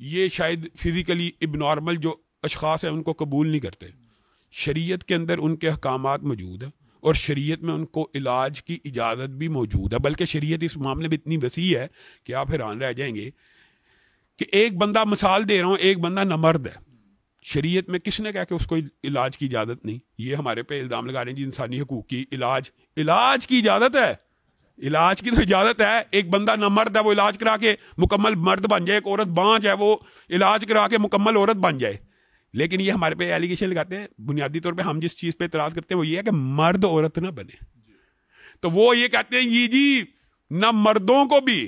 یہ شاید فزیکلی اب نارمل جو اشخاص ہیں ان کو قبول نہیں کرتے. شریعت کے اندر ان کے احکامات موجود ہیں اور شریعت میں ان کو علاج کی اجازت بھی موجود ہے, بلکہ شریعت اس معاملے میں اتنی وسیع ہے کہ آپ حیران رہ جائیں گے کہ ایک بندہ, مثال دے رہا ہوں, ایک بندہ نامرد ہے, شریعت میں کس نے کہا کہ اس کو علاج کی اجازت نہیں؟ یہ ہمارے پہ الزام لگا رہے ہیں جی انسانی حقوق کی علاج کی اجازت ہے, علاج کی تو اجازت ہے. ایک بندہ نامرد ہے وہ علاج کرا کے مکمل مرد بن جائے, ایک عورت بانج ہے وہ علاج کرا کے مکمل عورت بن جائے. لیکن یہ ہمارے پہ ایلیگیشن لگاتے ہیں, بنیادی طور پہ ہم جس چیز پہ اعتراض کرتے ہیں وہ یہ ہے کہ مرد عورت نہ بنے. تو وہ یہ کہتے ہیں یہ جی نہ مردوں کو بھی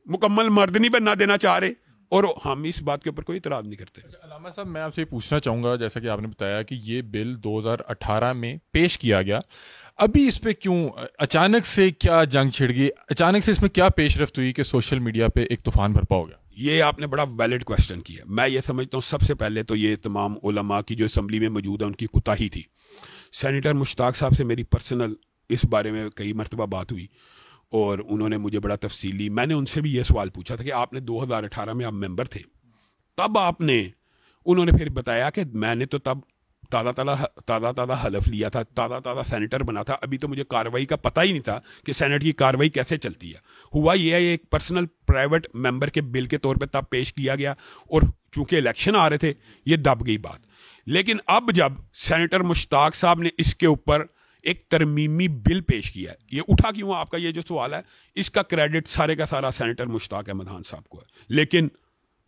مکمل مرد نہیں بننا دینا چاہ رہے, اور ہم اس بات کے اوپر کوئی اعتراض نہیں کرتے. علامہ صاحب میں آپ سے یہ پوچھنا چاہوں گا, جیسا کہ آپ نے بتایا کہ یہ بل 2018 میں پیش کیا گیا, ابھی اس پہ کیوں اچانک سے کیا جنگ چھڑ گئی, اچانک سے اس میں کیا پیش رفت ہوئی کہ سوشل میڈیا پہ ایک طوفان برپا ہو گیا؟ یہ آپ نے بڑا ویلڈ کوشچن کیا. میں یہ سمجھتا ہوں سب سے پہلے تو یہ تمام علماء کی جو اسمبلی میں موجود ہے ان کی کوتاہی تھی. سینیٹر مشتاق صاحب سے میری پرسنل اس بارے میں کئی مرتبہ بات ہوئی اور انہوں نے مجھے بڑا تفصیلی, میں نے ان سے بھی یہ سوال پوچھا تھا کہ آپ نے 2018 میں آپ ممبر تھے, تب آپ نے, انہوں نے پھر بتایا کہ میں نے تو تب تازہ حلف لیا تھا, تازہ سینیٹر بنا تھا, ابھی تو مجھے کاروائی کا پتہ ہی نہیں تھا کہ سینٹ کی کاروائی کیسے چلتی ہے. ہوا یہ ہے ایک پرسنل پرائیویٹ ممبر کے بل کے طور پہ تب پیش کیا گیا اور چونکہ الیکشن آ رہے تھے یہ دب گئی بات. لیکن اب جب سینیٹر مشتاق صاحب نے اس کے اوپر ایک ترمیمی بل پیش کیا ہے, یہ اٹھا کیوں آپ کا یہ جو سوال ہے, اس کا کریڈٹ سارے کا سارا سینیٹر مشتاق احمد خان صاحب کو ہے. لیکن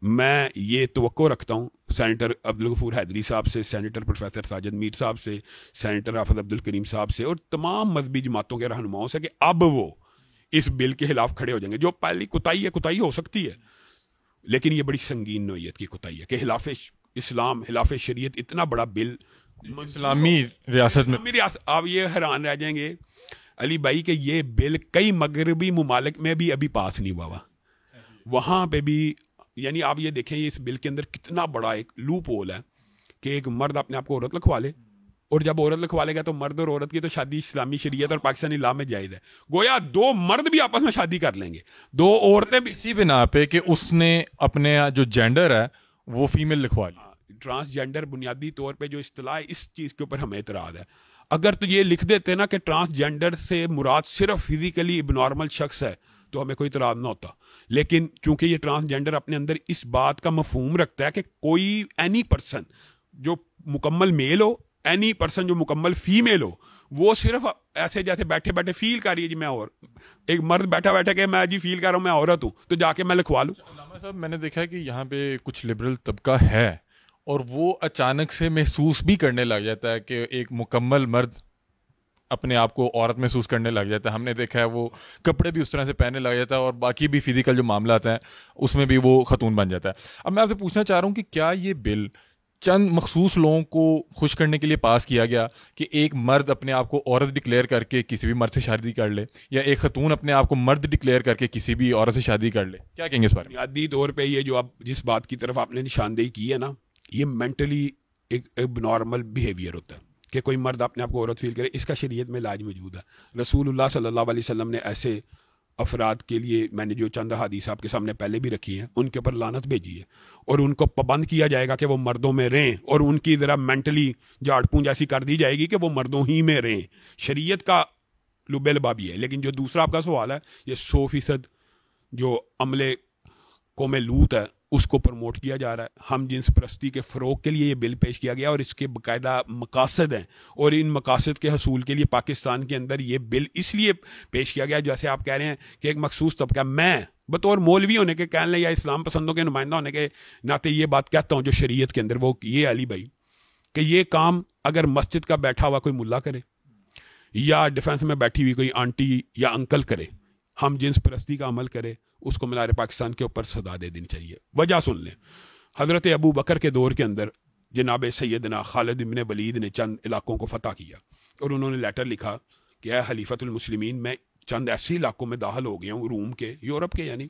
میں یہ توقع رکھتا ہوں سینیٹر عبدالغفور حیدری صاحب سے, سینیٹر پروفیسر ساجد میر صاحب سے, سینیٹر حافظ عبدالکریم صاحب سے اور تمام مذہبی جماعتوں کے رہنماؤں سے کہ اب وہ اس بل کے خلاف کھڑے ہو جائیں گے. جو پہلی کوتاہی ہو سکتی ہے, لیکن یہ بڑی سنگین نوعیت کی کوتاہی ہے کہ خلاف اسلام, خلاف شریعت اتنا بڑا بل اسلامی ریاست میں, آپ یہ حیران رہ جائیں گے علی بھائی کہ یہ بل کئی مغربی ممالک میں بھی ابھی پاس نہیں ہوا, وہاں پہ بھی. یعنی آپ یہ دیکھیں اس بل کے اندر کتنا بڑا ایک لوپ ہول ہے کہ ایک مرد اپنے آپ کو عورت لکھوا لے, اور جب عورت لکھوا لے گا تو مرد اور عورت کی تو شادی اسلامی شریعت اور پاکستانی لا میں جائز ہے. گویا دو مرد بھی آپس میں شادی کر لیں گے, دو عورتیں بھی, اسی بنا پہ کہ اس نے اپنے جو جینڈر ہے وہ فیمیل لکھوا لی. ٹرانسجینڈر بنیادی طور پہ جو اصطلاح اس چیز کے اوپر ہمیں اعتراض ہے. اگر تو یہ لکھ دیتے نا کہ ٹرانسجینڈر سے مراد صرف فزیکلی اب نارمل شخص ہے تو ہمیں کوئی اعتراض نہ ہوتا. لیکن چونکہ یہ ٹرانسجینڈر اپنے اندر اس بات کا مفہوم رکھتا ہے کہ کوئی اینی پرسن جو مکمل میل ہو, اینی پرسن جو مکمل فیمیل ہو, وہ صرف ایسے جیسے بیٹھے بیٹھے فیل کر رہی ہے جی میں, اور ایک مرد بیٹھا بیٹھا کہ میں جی فیل کر رہا ہوں میں عورت ہوں تو جا کے میں لکھوا لوں. علامہ صاحب میں نے دیکھا ہے کہ یہاں پہ کچھ لبرل طبقہ ہے اور وہ اچانک سے محسوس بھی کرنے لگ جاتا ہے کہ ایک مکمل مرد اپنے آپ کو عورت محسوس کرنے لگ جاتا ہے. ہم نے دیکھا ہے وہ کپڑے بھی اس طرح سے پہننے لگ جاتا ہے اور باقی بھی فزیکل جو معاملات ہیں اس میں بھی وہ خاتون بن جاتا ہے. اب میں آپ سے پوچھنا چاہ رہا ہوں کہ کیا یہ بل چند مخصوص لوگوں کو خوش کرنے کے لیے پاس کیا گیا کہ ایک مرد اپنے آپ کو عورت ڈکلیئر کر کے کسی بھی مرد سے شادی کر لے, یا ایک خاتون اپنے آپ کو مرد ڈکلیئر کر کے کسی بھی عورت سے شادی کر لے؟ کیا کہیں گے اس بارے میں؟ بنیادی طور پہ یہ جو آپ جس بات کی طرف آپ نے نشاندہی کی ہے نا, یہ مینٹلی ایک نارمل بیہیویئر ہوتا ہے کہ کوئی مرد اپنے آپ کو عورت فیل کرے. اس کا شریعت میں علاج موجود ہے. رسول اللہ صلی اللہ علیہ وسلم نے ایسے افراد کے لیے, میں نے جو چند حدیث آپ کے سامنے پہلے بھی رکھی ہیں, ان کے اوپر لعنت بھیجی ہے اور ان کو پابند کیا جائے گا کہ وہ مردوں میں رہیں, اور ان کی ذرا مینٹلی جھاڑ پونجھ ایسی کر دی جائے گی کہ وہ مردوں ہی میں رہیں. شریعت کا لب لباب یہ ہے. لیکن جو دوسرا آپ کا سوال ہے, یہ 100% جو عملے قوم لوط ہے اس کو پروموٹ کیا جا رہا ہے. ہم جنس پرستی کے فروغ کے لیے یہ بل پیش کیا گیا اور اس کے باقاعدہ مقاصد ہیں, اور ان مقاصد کے حصول کے لیے پاکستان کے اندر یہ بل اس لیے پیش کیا گیا, جیسے آپ کہہ رہے ہیں کہ ایک مخصوص طبقہ, میں بطور مولوی ہونے کے کہنے یا اسلام پسندوں کے نمائندہ ہونے کے ناطے یہ بات کہتا ہوں جو شریعت کے اندر وہ یہ علی بھائی کہ یہ کام اگر مسجد کا بیٹھا ہوا کوئی ملا کرے یا ڈیفینس میں بیٹھی ہوئی کوئی آنٹی یا انکل کرے, ہم جنس پرستی کا عمل کرے, اس کو مینار پاکستان کے اوپر سزا دے دینی چاہیے. وجہ سن لیں, حضرت ابو بکر کے دور کے اندر جناب سیدنا خالد بن ولید نے چند علاقوں کو فتح کیا اور انہوں نے لیٹر لکھا کہ اے خلیفۃ المسلمین, میں چند ایسے علاقوں میں داخل ہو گیا ہوں, روم کے, یورپ کے, یعنی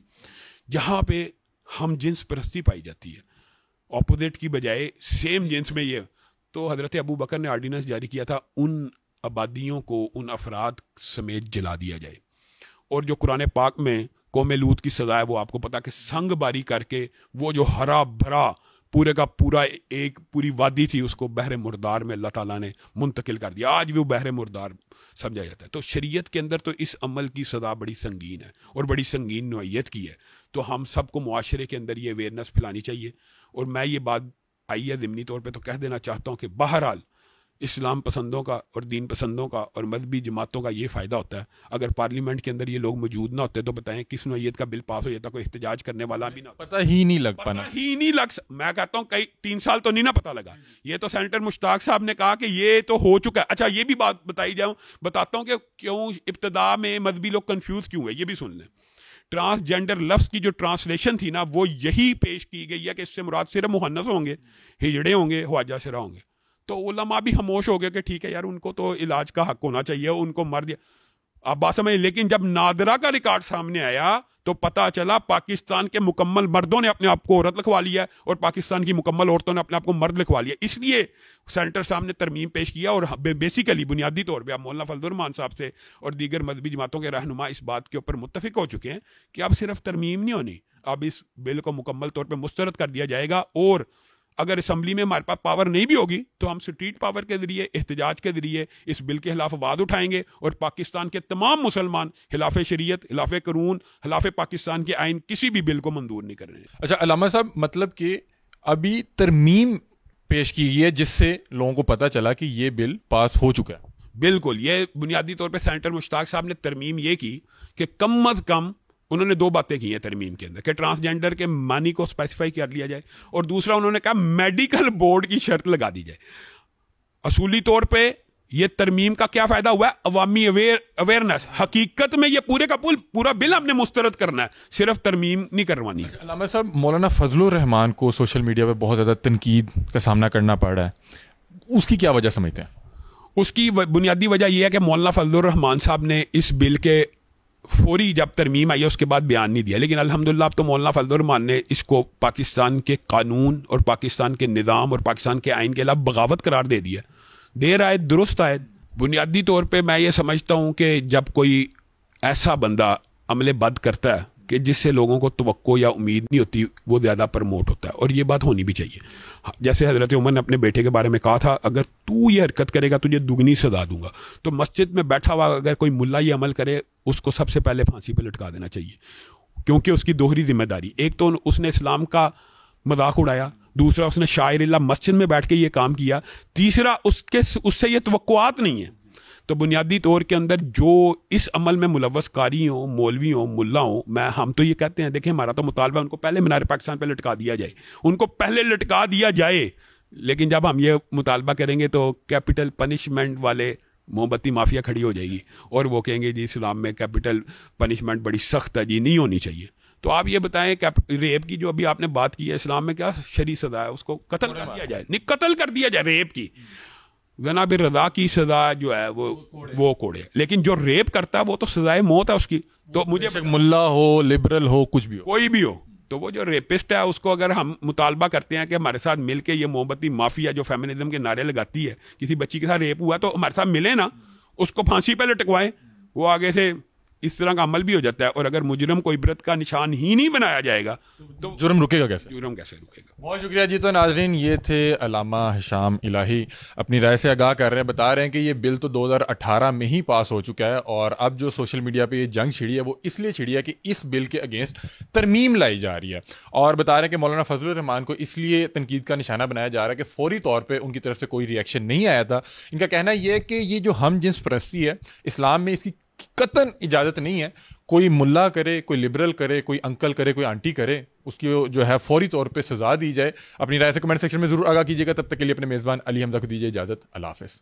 جہاں پہ ہم جنس پرستی پائی جاتی ہے, اپوزٹ کی بجائے سیم جنس میں یہ. تو حضرت ابو بکر نے آرڈیننس جاری کیا تھا ان آبادیوں کو, ان افراد سمیت جلا دیا جائے. اور جو قرآن پاک میں قوم لوط کی سزا ہے وہ آپ کو پتا کہ سنگ باری کر کے وہ جو ہرا بھرا پورے کا پورا ایک پوری وادی تھی اس کو بحر مردار میں اللہ تعالیٰ نے منتقل کر دیا. آج بھی وہ بحر مردار سمجھا جاتا ہے. تو شریعت کے اندر تو اس عمل کی سزا بڑی سنگین ہے اور بڑی سنگین نوعیت کی ہے. تو ہم سب کو معاشرے کے اندر یہ اویئرنیس پھیلانی چاہیے. اور میں یہ بات آئی ہے ضمنی طور پہ تو کہہ دینا چاہتا ہوں کہ بہرحال اسلام پسندوں کا اور دین پسندوں کا اور مذہبی جماعتوں کا یہ فائدہ ہوتا ہے اگر پارلیمنٹ کے اندر یہ لوگ موجود نہ ہوتے تو بتائیں کس نوعیت کا بل پاس ہو جاتا, کوئی احتجاج کرنے والا بھی نہ ہوتا. پتہ ہی نہیں لگ پانا, ہی نہیں میں کہتا ہوں کئی 3 سال تو نہیں نہ پتہ لگا. یہ تو سینیٹر مشتاق صاحب نے کہا کہ یہ تو ہو چکا ہے. اچھا یہ بھی بات بتاتا ہوں کہ کیوں ابتدا میں مذہبی لوگ کنفیوز کیوں ہوئے, یہ بھی سن لیں. ٹرانسجینڈر لفظ کی جو ٹرانسلیشن تھی نا وہ یہی پیش کی گئی ہے کہ اس سے مراد صرف مہنث ہوں گے, ہجڑے ہوں گے, خواجہ سرا ہوں گے. تو علماء بھی خاموش ہو گئے کہ ٹھیک ہے یار ان کو تو علاج کا حق ہونا چاہیے, ان کو مر دیا. آپ بات سمجھ. لیکن جب نادرہ کا ریکارڈ سامنے آیا تو پتہ چلا پاکستان کے مکمل مردوں نے اپنے آپ کو عورت لکھوا لیا اور پاکستان کی مکمل عورتوں نے اپنے آپ کو مرد لکھوا لیا. اس لیے سینیٹر صاحب نے ترمیم پیش کیا اور بیسیکلی بنیادی طور پہ اب مولانا فضل الرحمان صاحب سے اور دیگر مذہبی جماعتوں کے رہنما اس بات کے اوپر متفق ہو چکے ہیں کہ اب صرف ترمیم نہیں ہونی, اب اس بل کو مکمل طور پہ مسترد کر دیا جائے گا. اور اگر اسمبلی میں ہمارے پاس پاور نہیں بھی ہوگی تو ہم اسٹریٹ پاور کے ذریعے احتجاج کے ذریعے اس بل کے خلاف آواز اٹھائیں گے اور پاکستان کے تمام مسلمان خلاف شریعت, خلاف قانون, خلاف پاکستان کے آئین کسی بھی بل کو منظور نہیں کر رہے ہیں. اچھا علامہ صاحب, مطلب کہ ابھی ترمیم پیش کی گئی ہے جس سے لوگوں کو پتہ چلا کہ یہ بل پاس ہو چکا ہے. بالکل, یہ بنیادی طور پہ سینیٹر مشتاق صاحب نے ترمیم یہ کی کہ کم از کم انہوں نے 2 باتیں کی ہیں ترمیم کے اندر کہ ٹرانسجینڈر کے معنی کو اسپیسیفائی کر لیا جائے اور دوسرا انہوں نے کہا میڈیکل بورڈ کی شرط لگا دی جائے. اصولی طور پہ یہ ترمیم کا کیا فائدہ ہوا ہے؟ عوامی اویئرنیس. حقیقت میں یہ پورے کا پورا بل ہم نے مسترد کرنا ہے, صرف ترمیم نہیں کروانی. علامہ صاحب, مولانا فضل الرحمان کو سوشل میڈیا پہ بہت زیادہ تنقید کا سامنا کرنا پڑ رہا ہے, اس کی کیا وجہ سمجھتے ہیں؟ اس کی بنیادی وجہ یہ ہے کہ مولانا فضل الرحمان صاحب نے اس بل کے فوری جب ترمیم آئی ہے اس کے بعد بیان نہیں دیا, لیکن الحمدللہ اب تو مولانا فضل الرحمان نے اس کو پاکستان کے قانون اور پاکستان کے نظام اور پاکستان کے آئین کے خلاف بغاوت قرار دے دیا. دیر آئے درست آئے. بنیادی طور پہ میں یہ سمجھتا ہوں کہ جب کوئی ایسا بندہ عمل بد کرتا ہے کہ جس سے لوگوں کو توقع یا امید نہیں ہوتی وہ زیادہ پرموٹ ہوتا ہے, اور یہ بات ہونی بھی چاہیے. جیسے حضرت عمر نے اپنے بیٹے کے بارے میں کہا تھا اگر تو یہ حرکت کرے گا تجھے دگنی سزا دوں گا. تو مسجد میں بیٹھا ہوا اگر کوئی ملا یہ عمل کرے اس کو سب سے پہلے پھانسی پہ لٹکا دینا چاہیے, کیونکہ اس کی دوہری ذمہ داری, ایک تو اس نے اسلام کا مذاق اڑایا, دوسرا اس نے شاعر اللہ مسجد میں بیٹھ کے یہ کام کیا, تیسرا اس سے یہ توقعات نہیں ہیں. تو بنیادی طور کے اندر جو اس عمل میں ملوث قاری ہوں, مولوی ہوں, ملا ہوں, ہم تو یہ کہتے ہیں دیکھیں ہمارا تو مطالبہ ان کو پہلے مینار پاکستان پہ لٹکا دیا جائے, ان کو پہلے لٹکا دیا جائے. لیکن جب ہم یہ مطالبہ کریں گے تو کیپٹل پنشمنٹ والے موم بتی مافیا کھڑی ہو جائے گی اور وہ کہیں گے جی اسلام میں کیپٹل پنشمنٹ بڑی سخت ہے جی, نہیں ہونی چاہیے. تو آپ یہ بتائیں ریپ کی جو ابھی آپ نے بات کی ہے اسلام میں کیا شرعی سزا ہے؟ اس کو قتل کر دیا جائے, نہیں قتل کر دیا جائے. ریپ کی جناب رضا کی سزا جو ہے وہ کوڑے, لیکن جو ریپ کرتا ہے وہ تو سزائے موت ہے اس کی. تو مجھے ملا ہو, لبرل ہو, کچھ بھی ہو, کوئی بھی ہو, تو وہ جو ریپسٹ ہے اس کو اگر ہم مطالبہ کرتے ہیں کہ ہمارے ساتھ مل کے یہ محبت مافیا جو فیمنزم کے نعرے لگاتی ہے, کسی بچی کے ساتھ ریپ ہوا تو ہمارے ساتھ ملے نا, اس کو پھانسی پہ لٹکوائیں, وہ آگے سے اس طرح کا عمل بھی ہو جاتا ہے. اور اگر مجرم کو عبرت کا نشان ہی نہیں بنایا جائے گا تو جرم رکے گا کیسے؟ جرم کیسے رکے گا؟ بہت شکریہ جی. تو ناظرین یہ تھے علامہ ہشام الہی, اپنی رائے سے آگاہ کر رہے ہیں, بتا رہے ہیں کہ یہ بل تو 2018 میں ہی پاس ہو چکا ہے اور اب جو سوشل میڈیا پہ یہ جنگ چھڑی ہے وہ اس لیے چھڑی ہے کہ اس بل کے اگینسٹ ترمیم لائی جا رہی ہے. اور بتا رہے ہیں کہ مولانا فضل الرحمان کو اس لیے تنقید کا نشانہ بنایا جا رہا ہے کہ فوری طور پہ ان کی طرف سے کوئی ریئیکشن نہیں آیا تھا. ان کا کہنا یہ ہے کہ یہ جو ہم جنس پرستی ہے اسلام میں اس کی قطعاً اجازت نہیں ہے. کوئی ملا کرے, کوئی لبرل کرے, کوئی انکل کرے, کوئی آنٹی کرے, اس کی جو ہے فوری طور پہ سزا دی جائے. اپنی رائے سے کمنٹ سیکشن میں ضرور آگاہ کیجیے گا. تب تک کے لیے اپنے میزبان علی حمزہ کو دیجیے اجازت. اللہ حافظ.